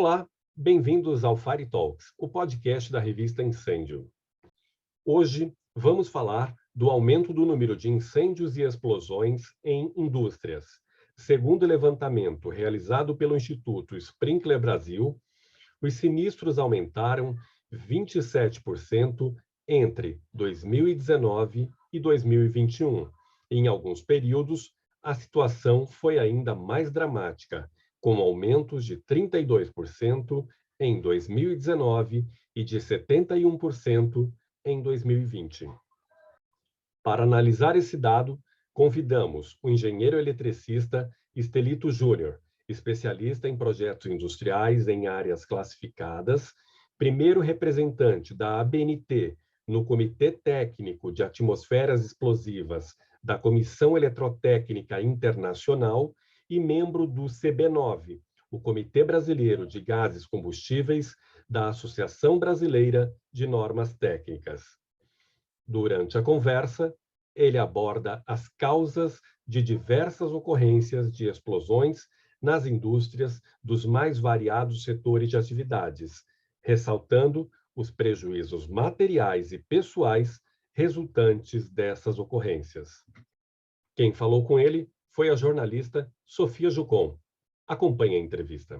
Olá, bem-vindos ao Fire Talks, o podcast da revista Incêndio. Hoje vamos falar do aumento do número de incêndios e explosões em indústrias. Segundo o levantamento realizado pelo Instituto Sprinkler Brasil, os sinistros aumentaram 27% entre 2019 e 2021. Em alguns períodos, a situação foi ainda mais dramática, com aumentos de 32% em 2019 e de 71% em 2020. Para analisar esse dado, convidamos o engenheiro eletricista Estelito Júnior, especialista em projetos industriais em áreas classificadas, primeiro representante da ABNT no Comitê Técnico de Atmosferas Explosivas da Comissão Eletrotécnica Internacional e membro do CB9, o Comitê Brasileiro de Gases Combustíveis da Associação Brasileira de Normas Técnicas. Durante a conversa, ele aborda as causas de diversas ocorrências de explosões nas indústrias dos mais variados setores de atividades, ressaltando os prejuízos materiais e pessoais resultantes dessas ocorrências. Quem falou com ele foi a jornalista Sofia Jucom. Acompanhe a entrevista.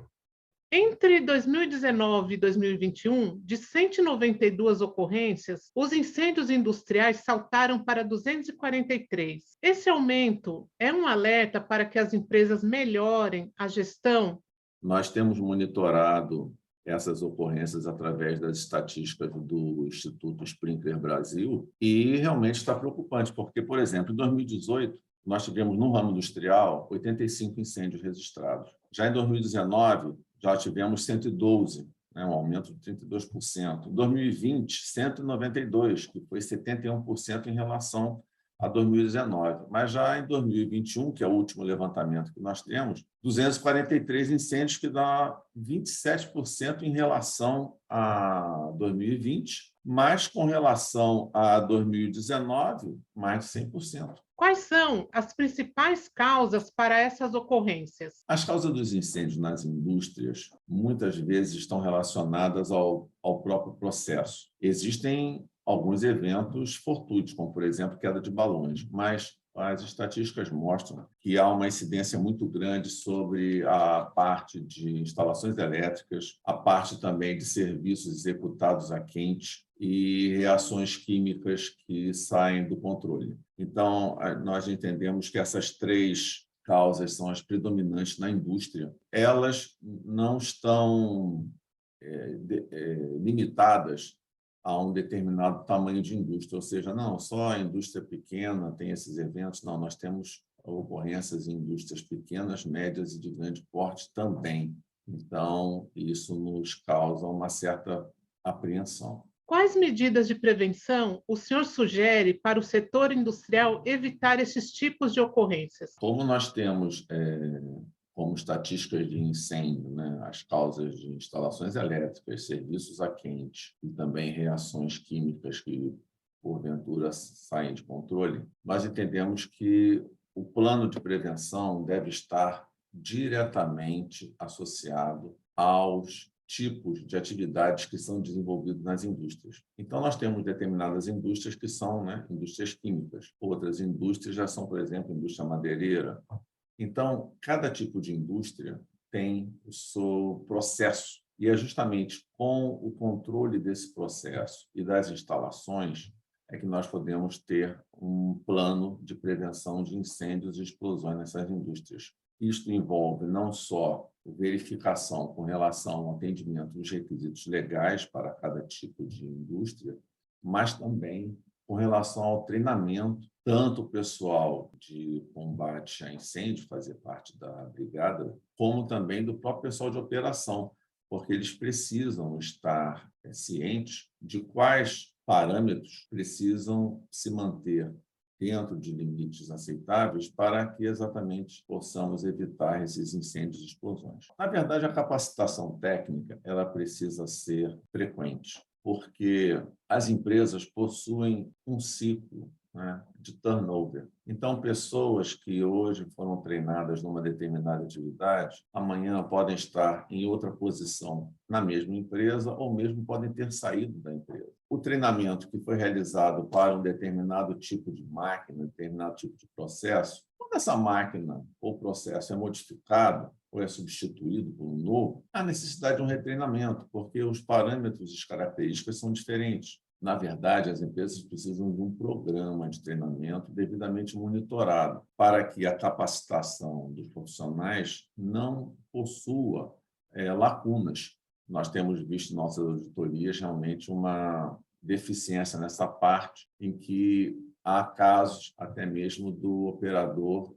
Entre 2019 e 2021, de 192 ocorrências, os incêndios industriais saltaram para 243. Esse aumento é um alerta para que as empresas melhorem a gestão? Nós temos monitorado essas ocorrências através das estatísticas do Instituto Sprinkler Brasil e realmente está preocupante, porque, por exemplo, em 2018, nós tivemos no ramo industrial 85 incêndios registrados. Já em 2019, já tivemos 112, um aumento de 32%. Em 2020, 192, que foi 71% em relação a 2019. Mas já em 2021, que é o último levantamento que nós temos, 243 incêndios, que dá 27% em relação a 2020, mas com relação a 2019, mais de 100%. Quais são as principais causas para essas ocorrências? As causas dos incêndios nas indústrias muitas vezes estão relacionadas ao próprio processo. Existem alguns eventos fortuitos, como, por exemplo, queda de balões, mas as estatísticas mostram que há uma incidência muito grande sobre a parte de instalações elétricas, a parte também de serviços executados a quente e reações químicas que saem do controle. Então, nós entendemos que essas três causas são as predominantes na indústria. Elas não estão limitadas a um determinado tamanho de indústria, ou seja, não, só a indústria pequena tem esses eventos. Não, nós temos ocorrências em indústrias pequenas, médias e de grande porte também. Então, isso nos causa uma certa apreensão. Quais medidas de prevenção o senhor sugere para o setor industrial evitar esses tipos de ocorrências? Como nós temos como estatísticas de incêndio, as causas de instalações elétricas, serviços a quente e também reações químicas que, porventura, saem de controle, nós entendemos que o plano de prevenção deve estar diretamente associado aos tipos de atividades que são desenvolvidos nas indústrias. Então, nós temos determinadas indústrias que são indústrias químicas. Outras indústrias já são, por exemplo, indústria madeireira. Então, cada tipo de indústria tem o seu processo. E é justamente com o controle desse processo e das instalações é que nós podemos ter um plano de prevenção de incêndios e explosões nessas indústrias. Isto envolve não só verificação com relação ao atendimento dos requisitos legais para cada tipo de indústria, mas também com relação ao treinamento, tanto o pessoal de combate a incêndio, fazer parte da brigada, como também do próprio pessoal de operação, porque eles precisam estar cientes de quais parâmetros precisam se manter dentro de limites aceitáveis para que exatamente possamos evitar esses incêndios e explosões. Na verdade, a capacitação técnica ela precisa ser frequente, porque as empresas possuem um ciclo né, de turnover. Então, pessoas que hoje foram treinadas numa determinada atividade, amanhã podem estar em outra posição na mesma empresa ou mesmo podem ter saído da empresa. O treinamento que foi realizado para um determinado tipo de máquina, determinado tipo de processo, quando essa máquina ou processo é modificado ou é substituído por um novo, há necessidade de um retreinamento, porque os parâmetros e as características são diferentes. Na verdade, as empresas precisam de um programa de treinamento devidamente monitorado para que a capacitação dos profissionais não possua lacunas. Nós temos visto em nossas auditorias realmente uma deficiência nessa parte, em que há casos até mesmo do operador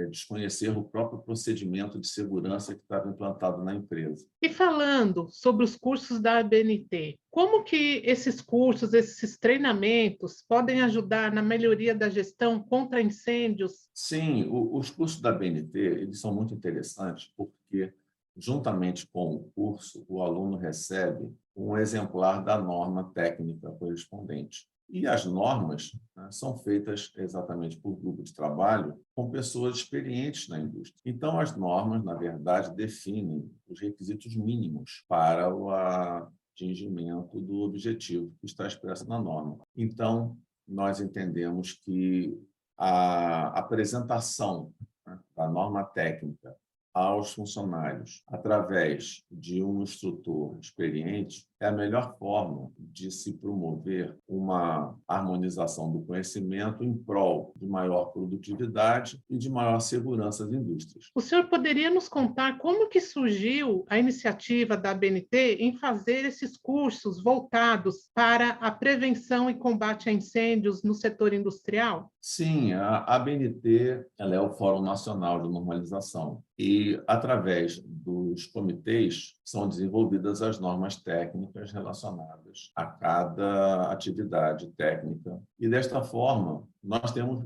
desconhecer o próprio procedimento de segurança que estava implantado na empresa. E falando sobre os cursos da ABNT, como que esses cursos, esses treinamentos podem ajudar na melhoria da gestão contra incêndios? Sim, os cursos da ABNT eles são muito interessantes porque, juntamente com o curso, o aluno recebe um exemplar da norma técnica correspondente. E as normas, né, são feitas exatamente por grupo de trabalho com pessoas experientes na indústria. Então, as normas, na verdade, definem os requisitos mínimos para o atingimento do objetivo que está expresso na norma. Então, nós entendemos que a apresentação, né, da norma técnica aos funcionários, através de um instrutor experiente, é a melhor forma de se promover uma harmonização do conhecimento em prol de maior produtividade e de maior segurança das indústrias. O senhor poderia nos contar como que surgiu a iniciativa da ABNT em fazer esses cursos voltados para a prevenção e combate a incêndios no setor industrial? Sim, a ABNT ela é o Fórum Nacional de Normalização e, através dos comitês, são desenvolvidas as normas técnicas relacionadas a cada atividade técnica. E, desta forma, nós temos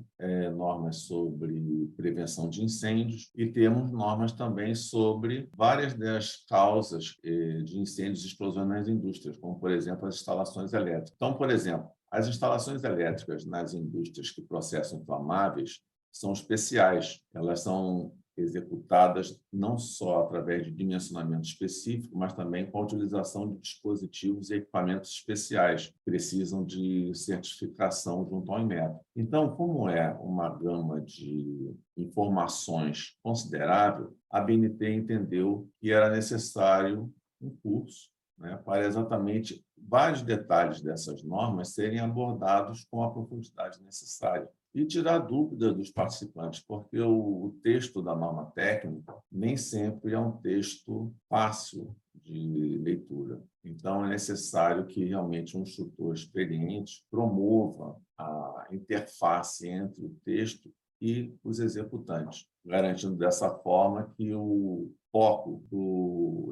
normas sobre prevenção de incêndios e temos normas também sobre várias das causas de incêndios e explosões nas indústrias, como, por exemplo, as instalações elétricas. Então, por exemplo, as instalações elétricas nas indústrias que processam inflamáveis são especiais. Elas são executadas não só através de dimensionamento específico, mas também com a utilização de dispositivos e equipamentos especiais que precisam de certificação junto ao Inmetro. Então, como é uma gama de informações considerável, a ABNT entendeu que era necessário um curso, né, para exatamente vários detalhes dessas normas serem abordados com a profundidade necessária e tirar dúvida dos participantes, porque o texto da norma técnica nem sempre é um texto fácil de leitura. Então, é necessário que realmente um instrutor experiente promova a interface entre o texto e os executantes, garantindo dessa forma que o foco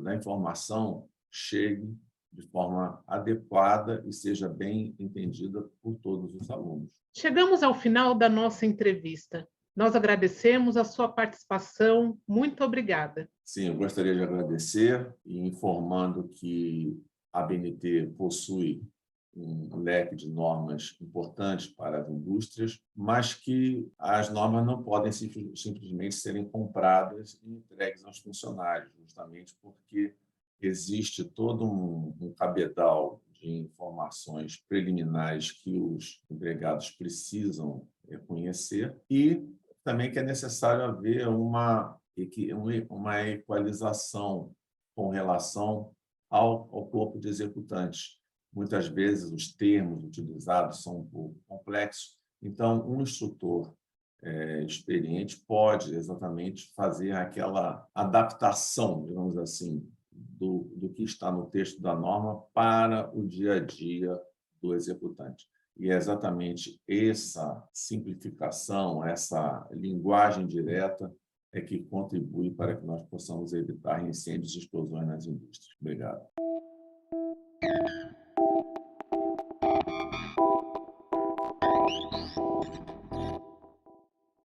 da informação chegue de forma adequada e seja bem entendida por todos os alunos. Chegamos ao final da nossa entrevista. Nós agradecemos a sua participação. Muito obrigada. Sim, eu gostaria de agradecer e informando que a ABNT possui um leque de normas importantes para as indústrias, mas que as normas não podem simplesmente serem compradas e entregues aos funcionários, justamente porque existe todo um cabedal de informações preliminares que os empregados precisam conhecer e também que é necessário haver uma equalização com relação ao corpo de executantes. Muitas vezes os termos utilizados são um pouco complexos, então um instrutor experiente pode exatamente fazer aquela adaptação, digamos assim, do que está no texto da norma para o dia a dia do executante. E é exatamente essa simplificação, essa linguagem direta que contribui para que nós possamos evitar incêndios e explosões nas indústrias. Obrigado.